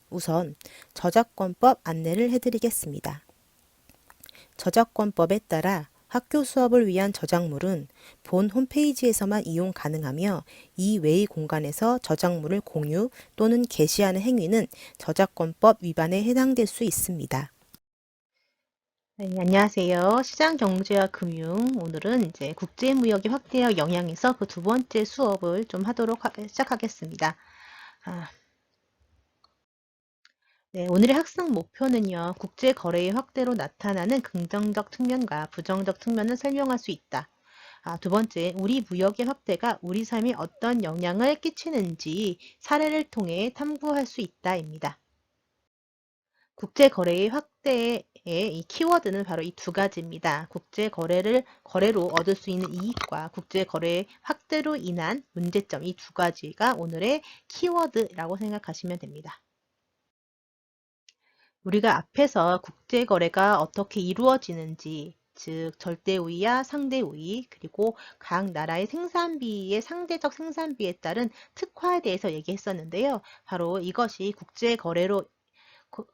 우선 저작권법 안내를 해드리겠습니다. 저작권법에 따라 학교 수업을 위한 저작물은 본 홈페이지에서만 이용 가능하며 이외의 공간에서 저작물을 공유 또는 게시하는 행위는 저작권법 위반에 해당될 수 있습니다. 네, 안녕하세요. 시장경제와 금융. 오늘은 이제 국제무역의 확대와 영향에서 그 두 번째 수업을 좀 시작하겠습니다. 아, 네, 오늘의 학습 목표는요, 국제거래의 확대로 나타나는 긍정적 측면과 부정적 측면을 설명할 수 있다. 두 번째, 우리 무역의 확대가 우리 삶에 어떤 영향을 끼치는지 사례를 통해 탐구할 수 있다입니다. 국제거래의 확대의 이 키워드는 바로 이 두 가지입니다. 거래로 얻을 수 있는 이익과 국제거래의 확대로 인한 문제점, 이 두 가지가 오늘의 키워드라고 생각하시면 됩니다. 우리가 앞에서 국제거래가 어떻게 이루어지는지, 즉 절대우위와 상대우위, 그리고 각 나라의 생산비의 상대적 생산비에 따른 특화에 대해서 얘기했었는데요. 바로 이것이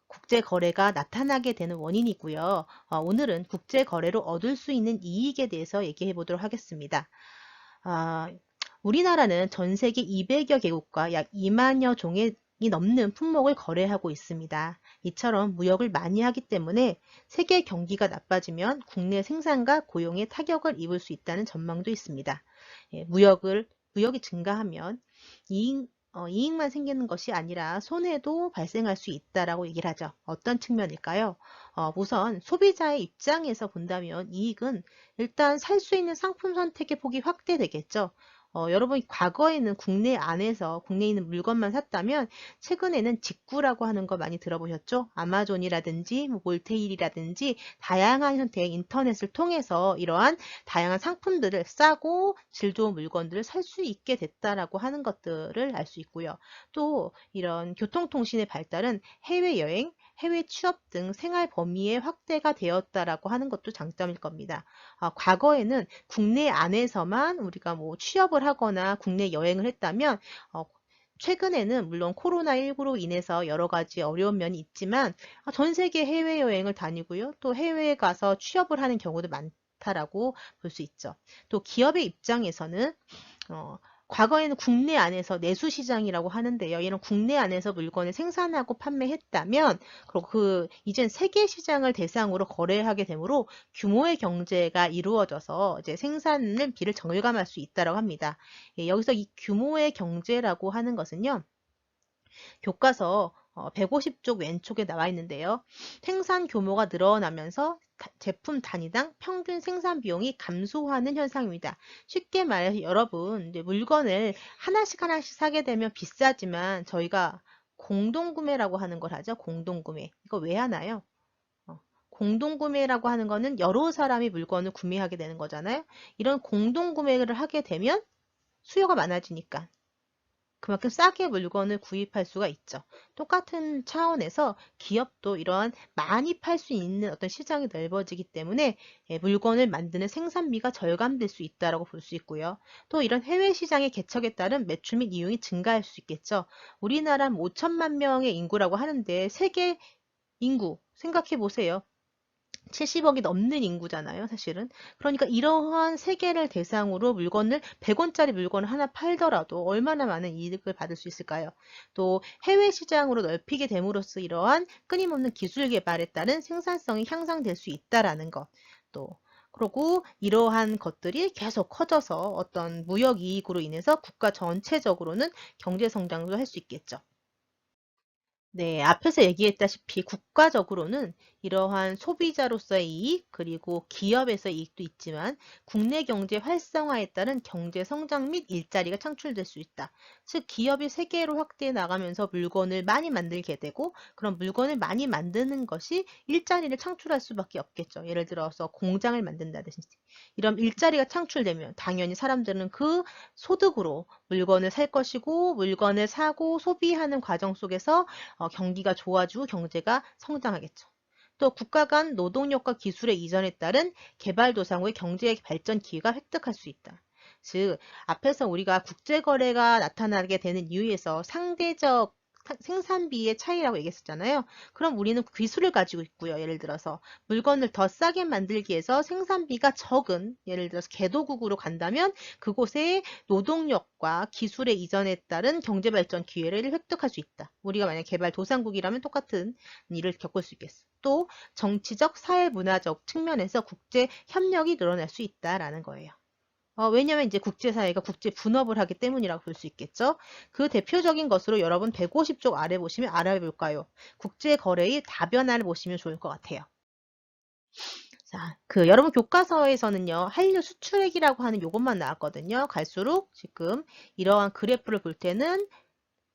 국제거래가 나타나게 되는 원인이고요. 오늘은 국제거래로 얻을 수 있는 이익에 대해서 얘기해 보도록 하겠습니다. 아, 우리나라는 전 세계 200여 개국과 약 2만여 종이 넘는 품목을 거래하고 있습니다. 이처럼 무역을 많이 하기 때문에 세계 경기가 나빠지면 국내 생산과 고용에 타격을 입을 수 있다는 전망도 있습니다. 예, 무역이 증가하면 이익만 생기는 것이 아니라 손해도 발생할 수 있다라고 얘기를 하죠. 어떤 측면일까요? 우선 소비자의 입장에서 본다면 이익은 일단 살 수 있는 상품 선택의 폭이 확대되겠죠. 여러분이 과거에는 국내에 있는 물건만 샀다면 최근에는 직구라고 하는 거 많이 들어보셨죠? 아마존이라든지 뭐 몰테일이라든지 다양한 형태의 인터넷을 통해서 이러한 다양한 상품들을 싸고 질 좋은 물건들을 살 수 있게 됐다라고 하는 것들을 알 수 있고요. 또 이런 교통통신의 발달은 해외여행, 해외 취업 등 생활 범위의 확대가 되었다라고 하는 것도 장점일 겁니다. 과거에는 국내 안에서만 우리가 뭐 취업을 하거나 국내 여행을 했다면 최근에는 물론 코로나19로 인해서 여러 가지 어려운 면이 있지만 전 세계 해외여행을 다니고요. 또 해외에 가서 취업을 하는 경우도 많다라고 볼 수 있죠. 또 기업의 입장에서는 어, 과거에는 국내 안에서 내수 시장이라고 하는데요. 이런 국내 안에서 물건을 생산하고 판매했다면, 그리고 이젠 세계 시장을 대상으로 거래하게 되므로 규모의 경제가 이루어져서 이제 생산을 비를 절감할 수 있다고 합니다. 예, 여기서 이 규모의 경제라고 하는 것은요. 교과서 150쪽 왼쪽에 나와 있는데요. 생산 규모가 늘어나면서 제품 단위당 평균 생산 비용이 감소하는 현상입니다. 쉽게 말해서 여러분 물건을 하나씩 사게 되면 비싸지만 저희가 공동구매라고 하는 걸 하죠. 공동구매. 이거 왜 하나요? 공동구매라고 하는 거는 여러 사람이 물건을 구매하게 되는 거잖아요. 이런 공동구매를 하게 되면 수요가 많아지니까 그만큼 싸게 물건을 구입할 수가 있죠. 똑같은 차원에서 기업도 이러한 많이 팔 수 있는 어떤 시장이 넓어지기 때문에 물건을 만드는 생산비가 절감될 수 있다고 볼 수 있고요. 또 이런 해외 시장의 개척에 따른 매출 및 이용이 증가할 수 있겠죠. 우리나라는 5천만 명의 인구라고 하는데 세계 인구 생각해 보세요. 70억이 넘는 인구잖아요, 사실은. 그러니까 이러한 세계를 대상으로 100원짜리 물건을 하나 팔더라도 얼마나 많은 이득을 받을 수 있을까요? 또 해외 시장으로 넓히게 됨으로써 이러한 끊임없는 기술 개발에 따른 생산성이 향상될 수 있다라는 것. 또 그리고 이러한 것들이 계속 커져서 어떤 무역 이익으로 인해서 국가 전체적으로는 경제 성장도 할 수 있겠죠. 네, 앞에서 얘기했다시피 국가적으로는 이러한 소비자로서의 이익, 그리고 기업에서의 이익도 있지만 국내 경제 활성화에 따른 경제 성장 및 일자리가 창출될 수 있다. 즉, 기업이 세계로 확대해 나가면서 물건을 많이 만들게 되고 그런 물건을 많이 만드는 것이 일자리를 창출할 수밖에 없겠죠. 예를 들어서 공장을 만든다든지. 이런 일자리가 창출되면 당연히 사람들은 그 소득으로 물건을 살 것이고 물건을 사고 소비하는 과정 속에서 경기가 좋아지고 경제가 성장하겠죠. 또 국가 간 노동력과 기술의 이전에 따른 개발도상국의 경제 발전 기회가 획득할 수 있다. 즉, 앞에서 우리가 국제거래가 나타나게 되는 이유에서 상대적 생산비의 차이라고 얘기했었잖아요. 그럼 우리는 기술을 가지고 있고요. 예를 들어서 물건을 더 싸게 만들기 위해서 생산비가 적은, 예를 들어서 개도국으로 간다면 그곳에 노동력과 기술의 이전에 따른 경제발전 기회를 획득할 수 있다. 우리가 만약 개발도상국이라면 똑같은 일을 겪을 수 있겠어. 또 정치적, 사회문화적 측면에서 국제 협력이 늘어날 수 있다라는 거예요. 왜냐면 이제 국제사회가 국제 분업을 하기 때문이라고 볼 수 있겠죠. 그 대표적인 것으로 여러분 150쪽 아래 보시면 알아볼까요? 국제거래의 다변화를 보시면 좋을 것 같아요. 자, 여러분 교과서에서는요, 한류 수출액이라고 하는 요것만 나왔거든요. 갈수록 지금 이러한 그래프를 볼 때는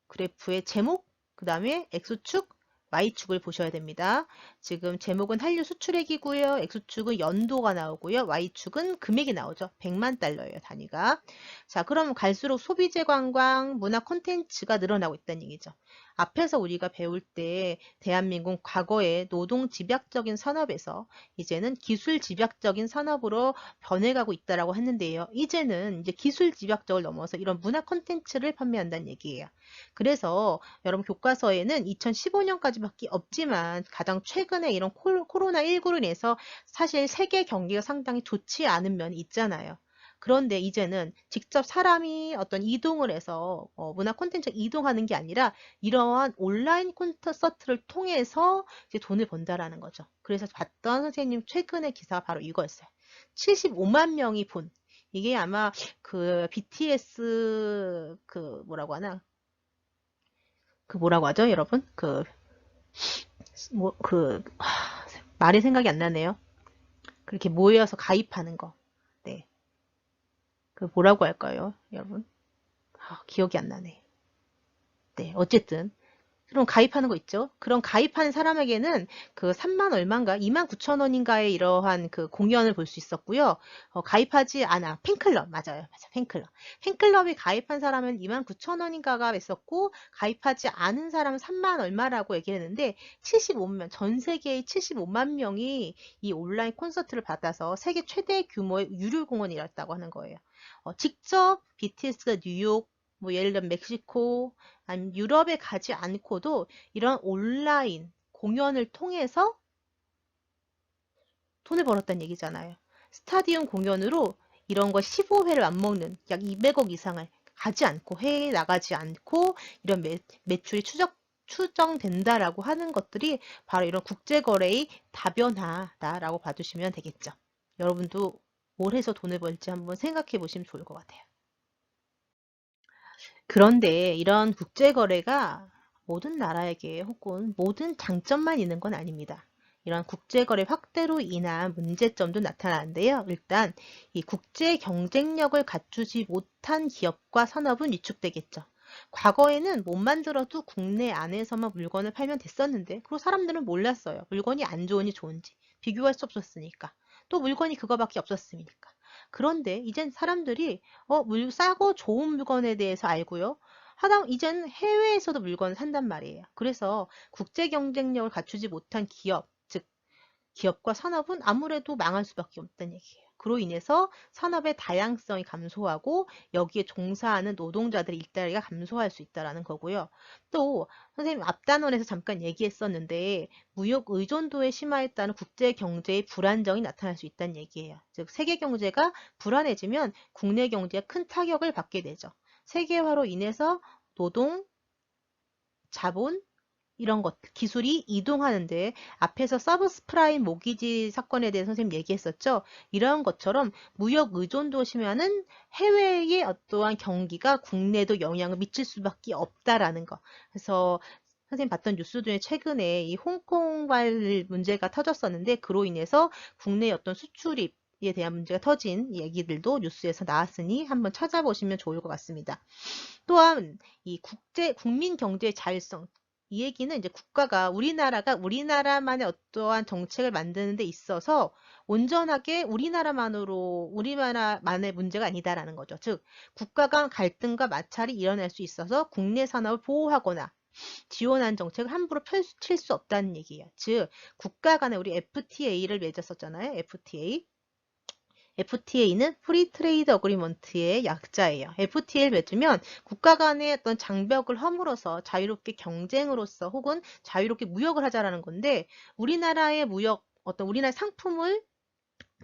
그래프의 제목, 그 다음에 X축, Y축을 보셔야 됩니다. 지금 제목은 한류 수출액이고요. X축은 연도가 나오고요. Y축은 금액이 나오죠. 100만 달러예요, 단위가. 자, 그럼 갈수록 소비재 관광, 문화 콘텐츠가 늘어나고 있다는 얘기죠. 앞에서 우리가 배울 때 대한민국 과거의 노동 집약적인 산업에서 이제는 기술 집약적인 산업으로 변해가고 있다라고 했는데요. 이제는 이제 기술 집약적을 넘어서 이런 문화 콘텐츠를 판매한다는 얘기예요. 그래서 여러분 교과서에는 2015년까지밖에 없지만 가장 최근에 이런 코로나19로 인해서 사실 세계 경기가 상당히 좋지 않은 면이 있잖아요. 그런데 이제는 직접 사람이 어떤 이동을 해서 문화 콘텐츠 이동하는 게 아니라 이러한 온라인 콘서트를 통해서 이제 돈을 번다라는 거죠. 그래서 봤던 선생님 최근의 기사가 바로 이거였어요. 75만 명이 본. 이게 아마 BTS 뭐라고 하나? 뭐라고 하죠, 여러분? 말이 생각이 안 나네요. 그렇게 모여서 가입하는 거. 네. 뭐라고 할까요, 여러분? 기억이 안 나네. 네, 어쨌든. 그럼 가입하는 거 있죠? 그럼 가입하는 사람에게는 3만 얼마인가? 2만 9천 원인가의 이러한 공연을 볼 수 있었고요. 가입하지 않아. 팬클럽. 맞아요. 맞아. 팬클럽. 팬클럽이 가입한 사람은 2만 9천 원인가가 있었고, 가입하지 않은 사람은 3만 얼마라고 얘기를 했는데, 75만, 전 세계의 75만 명이 이 온라인 콘서트를 받아서 세계 최대 규모의 유료 공연이었다고 하는 거예요. 직접 BTS가 뉴욕, 예를 들면 멕시코, 아니면 유럽에 가지 않고도 이런 온라인 공연을 통해서 돈을 벌었다는 얘기잖아요. 스타디움 공연으로 이런 거 15회를 맞먹는 약 200억 이상을 가지 않고 해외에 나가지 않고 이런 매출이 추정된다라고 하는 것들이 바로 이런 국제거래의 다변화다라고 봐주시면 되겠죠. 여러분도 뭘 해서 돈을 벌지 한번 생각해 보시면 좋을 것 같아요. 그런데 이런 국제거래가 모든 나라에게 혹은 모든 장점만 있는 건 아닙니다. 이런 국제거래 확대로 인한 문제점도 나타나는데요. 일단 이 국제 경쟁력을 갖추지 못한 기업과 산업은 위축되겠죠. 과거에는 못 만들어도 국내 안에서만 물건을 팔면 됐었는데 그리고 사람들은 몰랐어요. 물건이 안 좋으니 좋은지 비교할 수 없었으니까. 또 물건이 그거밖에 없었으니까. 그런데 이젠 사람들이 싸고 좋은 물건에 대해서 알고요. 이젠 해외에서도 물건을 산단 말이에요. 그래서 국제 경쟁력을 갖추지 못한 기업, 즉 기업과 산업은 아무래도 망할 수밖에 없다는 얘기예요. 그로 인해서 산업의 다양성이 감소하고 여기에 종사하는 노동자들의 일자리가 감소할 수 있다는 거고요. 또 선생님 앞단원에서 잠깐 얘기했었는데 무역 의존도에 심화에 따른 국제 경제의 불안정이 나타날 수 있다는 얘기예요. 즉 세계 경제가 불안해지면 국내 경제가 큰 타격을 받게 되죠. 세계화로 인해서 노동, 자본, 이런 것, 기술이 이동하는데 앞에서 서브프라임 모기지 사건에 대해 선생님 얘기했었죠. 이런 것처럼 무역 의존도 심화는 해외의 어떠한 경기가 국내에도 영향을 미칠 수밖에 없다라는 거. 그래서 선생님 봤던 뉴스 중에 최근에 이 홍콩발 문제가 터졌었는데 그로 인해서 국내 어떤 수출입 에 대한 문제가 터진 얘기들도 뉴스에서 나왔으니 한번 찾아보시면 좋을 것 같습니다. 또한 이 국민 경제의 자율성, 이 얘기는 이제 우리나라가 우리나라만의 어떠한 정책을 만드는 데 있어서 온전하게 우리나라만의 문제가 아니다라는 거죠. 즉, 국가 간 갈등과 마찰이 일어날 수 있어서 국내 산업을 보호하거나 지원하는 정책을 함부로 펼칠 수 없다는 얘기예요. 즉, 국가 간에 우리 FTA를 맺었었잖아요. FTA. FTA는 프리 트레이드 어그리먼트의 약자예요. FTA를 맺으면 국가 간의 어떤 장벽을 허물어서 자유롭게 경쟁으로서 혹은 자유롭게 무역을 하자라는 건데, 우리나라의 무역, 우리나라의 상품을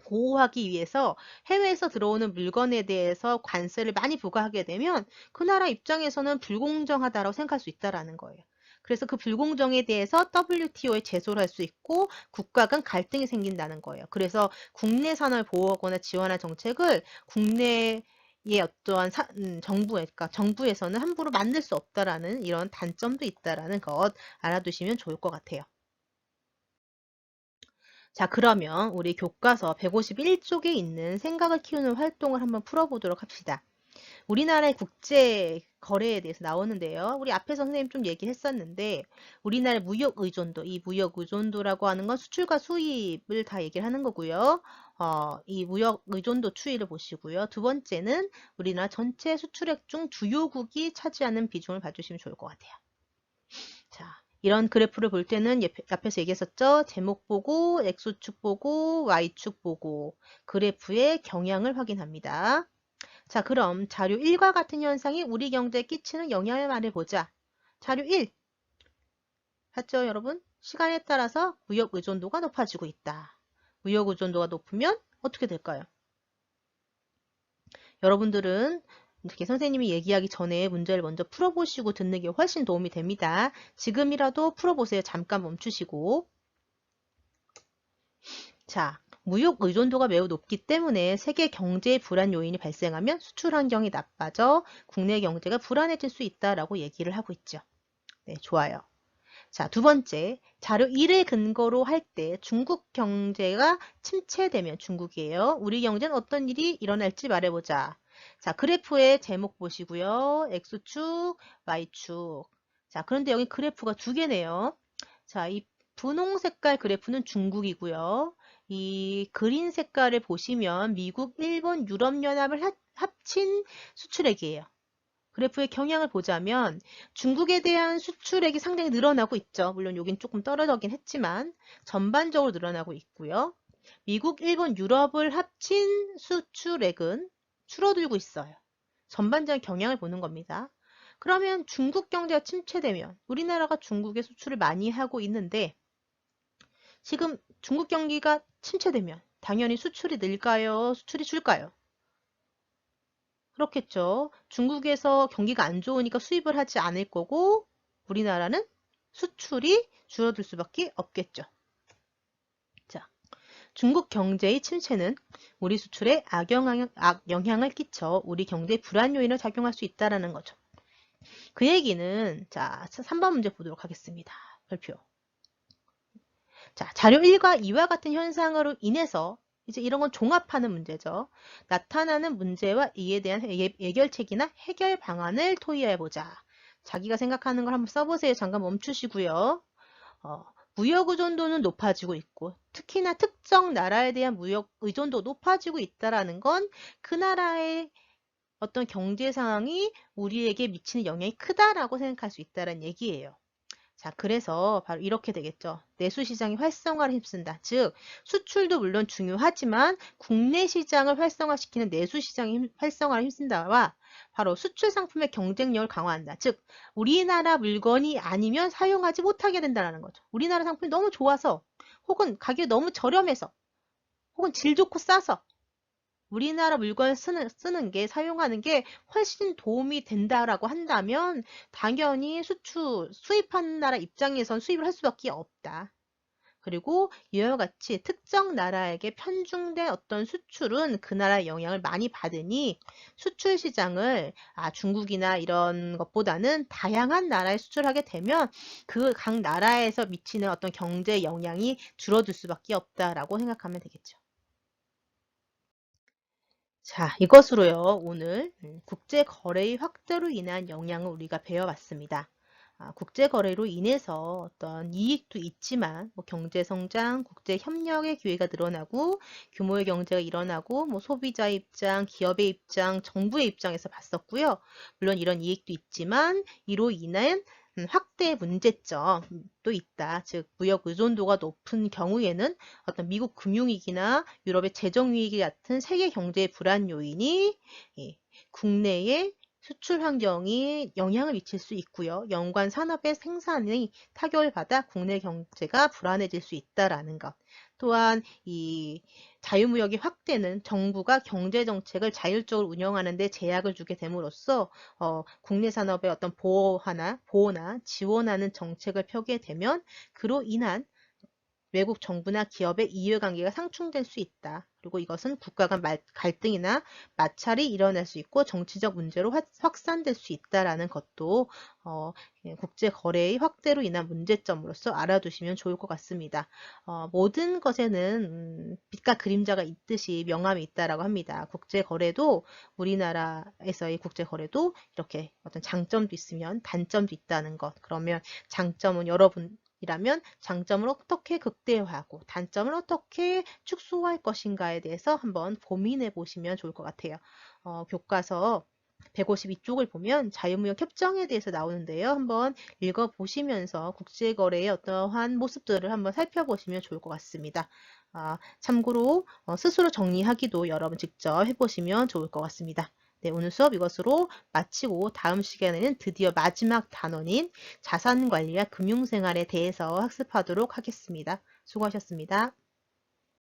보호하기 위해서 해외에서 들어오는 물건에 대해서 관세를 많이 부과하게 되면 그 나라 입장에서는 불공정하다고 생각할 수 있다라는 거예요. 그래서 그 불공정에 대해서 WTO에 제소를 할 수 있고 국가 간 갈등이 생긴다는 거예요. 그래서 국내 산업을 보호하거나 지원할 정책을 국내의 어떠한 그러니까 정부에서는 함부로 만들 수 없다라는 이런 단점도 있다라는 것 알아두시면 좋을 것 같아요. 자, 그러면 우리 교과서 151쪽에 있는 생각을 키우는 활동을 한번 풀어보도록 합시다. 우리나라의 국제 거래에 대해서 나오는데요. 우리 앞에서 선생님 좀 얘기했었는데, 우리나라의 무역 의존도, 이 무역 의존도라고 하는 건 수출과 수입을 다 얘기를 하는 거고요. 이 무역 의존도 추이를 보시고요. 두 번째는 우리나라 전체 수출액 중 주요국이 차지하는 비중을 봐주시면 좋을 것 같아요. 자, 이런 그래프를 볼 때는 앞에서 얘기했었죠. 제목 보고, X축 보고, Y축 보고, 그래프의 경향을 확인합니다. 자, 그럼 자료 1과 같은 현상이 우리 경제에 끼치는 영향을 말해보자. 자료 1. 봤죠, 여러분? 시간에 따라서 무역 의존도가 높아지고 있다. 무역 의존도가 높으면 어떻게 될까요? 여러분들은 이렇게 선생님이 얘기하기 전에 문제를 먼저 풀어보시고 듣는 게 훨씬 도움이 됩니다. 지금이라도 풀어보세요. 잠깐 멈추시고. 자, 무역 의존도가 매우 높기 때문에 세계 경제의 불안 요인이 발생하면 수출 환경이 나빠져 국내 경제가 불안해질 수 있다라고 얘기를 하고 있죠. 네, 좋아요. 자, 두 번째, 자료 1을 근거로 할 때 중국 경제가 침체되면 중국이에요. 우리 경제는 어떤 일이 일어날지 말해보자. 자, 그래프의 제목 보시고요. X축, Y축. 자, 그런데 여기 그래프가 두 개네요. 자, 이 분홍 색깔 그래프는 중국이고요. 이 그린 색깔을 보시면 미국, 일본, 유럽연합을 합친 수출액이에요. 그래프의 경향을 보자면 중국에 대한 수출액이 상당히 늘어나고 있죠. 물론 여긴 조금 떨어지긴 했지만 전반적으로 늘어나고 있고요. 미국, 일본, 유럽을 합친 수출액은 줄어들고 있어요. 전반적인 경향을 보는 겁니다. 그러면 중국 경제가 침체되면 우리나라가 중국에 수출을 많이 하고 있는데 지금 중국 경기가 침체되면 당연히 수출이 늘까요? 수출이 줄까요? 그렇겠죠. 중국에서 경기가 안 좋으니까 수입을 하지 않을 거고 우리나라는 수출이 줄어들 수밖에 없겠죠. 자, 중국 경제의 침체는 우리 수출에 악영향을 끼쳐 우리 경제에 불안 요인을 작용할 수 있다는 거죠. 그 얘기는 자, 3번 문제 보도록 하겠습니다. 별표. 자, 자료 1과 2와 같은 현상으로 인해서 이제 이런 건 종합하는 문제죠. 나타나는 문제와 이에 대한 해결책이나 해결 방안을 토의해보자. 자기가 생각하는 걸 한번 써보세요. 잠깐 멈추시고요. 무역 의존도는 높아지고 있고 특히나 특정 나라에 대한 무역 의존도 높아지고 있다는 건 그 나라의 어떤 경제 상황이 우리에게 미치는 영향이 크다라고 생각할 수 있다는 얘기예요. 자, 그래서 바로 이렇게 되겠죠. 내수 시장의 활성화를 힘쓴다. 즉, 수출도 물론 중요하지만 국내 시장을 활성화시키는 내수 시장의 활성화를 힘쓴다와 바로 수출 상품의 경쟁력을 강화한다. 즉, 우리나라 물건이 아니면 사용하지 못하게 된다는 거죠. 우리나라 상품이 너무 좋아서 혹은 가격이 너무 저렴해서 혹은 질 좋고 싸서 우리나라 물건을 쓰는 게, 사용하는 게 훨씬 도움이 된다라고 한다면 당연히 수입하는 나라 입장에선 수입을 할 수밖에 없다. 그리고 이와 같이 특정 나라에게 편중된 어떤 수출은 그 나라의 영향을 많이 받으니 수출 시장을 중국이나 이런 것보다는 다양한 나라에 수출하게 되면 그 각 나라에서 미치는 어떤 경제 영향이 줄어들 수밖에 없다라고 생각하면 되겠죠. 자, 이것으로요, 오늘 국제거래의 확대로 인한 영향을 우리가 배워봤습니다. 국제거래로 인해서 어떤 이익도 있지만, 경제성장, 국제협력의 기회가 늘어나고, 규모의 경제가 일어나고, 소비자의 입장, 기업의 입장, 정부의 입장에서 봤었고요. 물론 이런 이익도 있지만, 이로 인한 확대 문제점도 있다. 즉 무역 의존도가 높은 경우에는 어떤 미국 금융위기나 유럽의 재정위기 같은 세계 경제의 불안 요인이 국내의 수출 환경이 영향을 미칠 수 있고요. 연관 산업의 생산이 타격을 받아 국내 경제가 불안해질 수 있다라는 것. 또한 이 자유무역의 확대는 정부가 경제 정책을 자율적으로 운영하는 데 제약을 주게 됨으로써 국내 산업의 어떤 보호나 지원하는 정책을 펴게 되면 그로 인한 외국 정부나 기업의 이해관계가 상충될 수 있다. 그리고 이것은 국가 간 갈등이나 마찰이 일어날 수 있고 정치적 문제로 확산될 수 있다라는 것도 국제 거래의 확대로 인한 문제점으로서 알아두시면 좋을 것 같습니다. 모든 것에는 빛과 그림자가 있듯이 명암이 있다라고 합니다. 국제 거래도 우리나라에서의 국제 거래도 이렇게 어떤 장점도 있으면 단점도 있다는 것. 그러면 장점은 이라면 장점을 어떻게 극대화하고 단점을 어떻게 축소할 것인가에 대해서 한번 고민해 보시면 좋을 것 같아요. 교과서 152쪽을 보면 자유무역 협정에 대해서 나오는데요. 한번 읽어보시면서 국제거래의 어떠한 모습들을 한번 살펴보시면 좋을 것 같습니다. 참고로 스스로 정리하기도 여러분 직접 해보시면 좋을 것 같습니다. 네, 오늘 수업 이것으로 마치고 다음 시간에는 드디어 마지막 단원인 자산관리와 금융생활에 대해서 학습하도록 하겠습니다. 수고하셨습니다.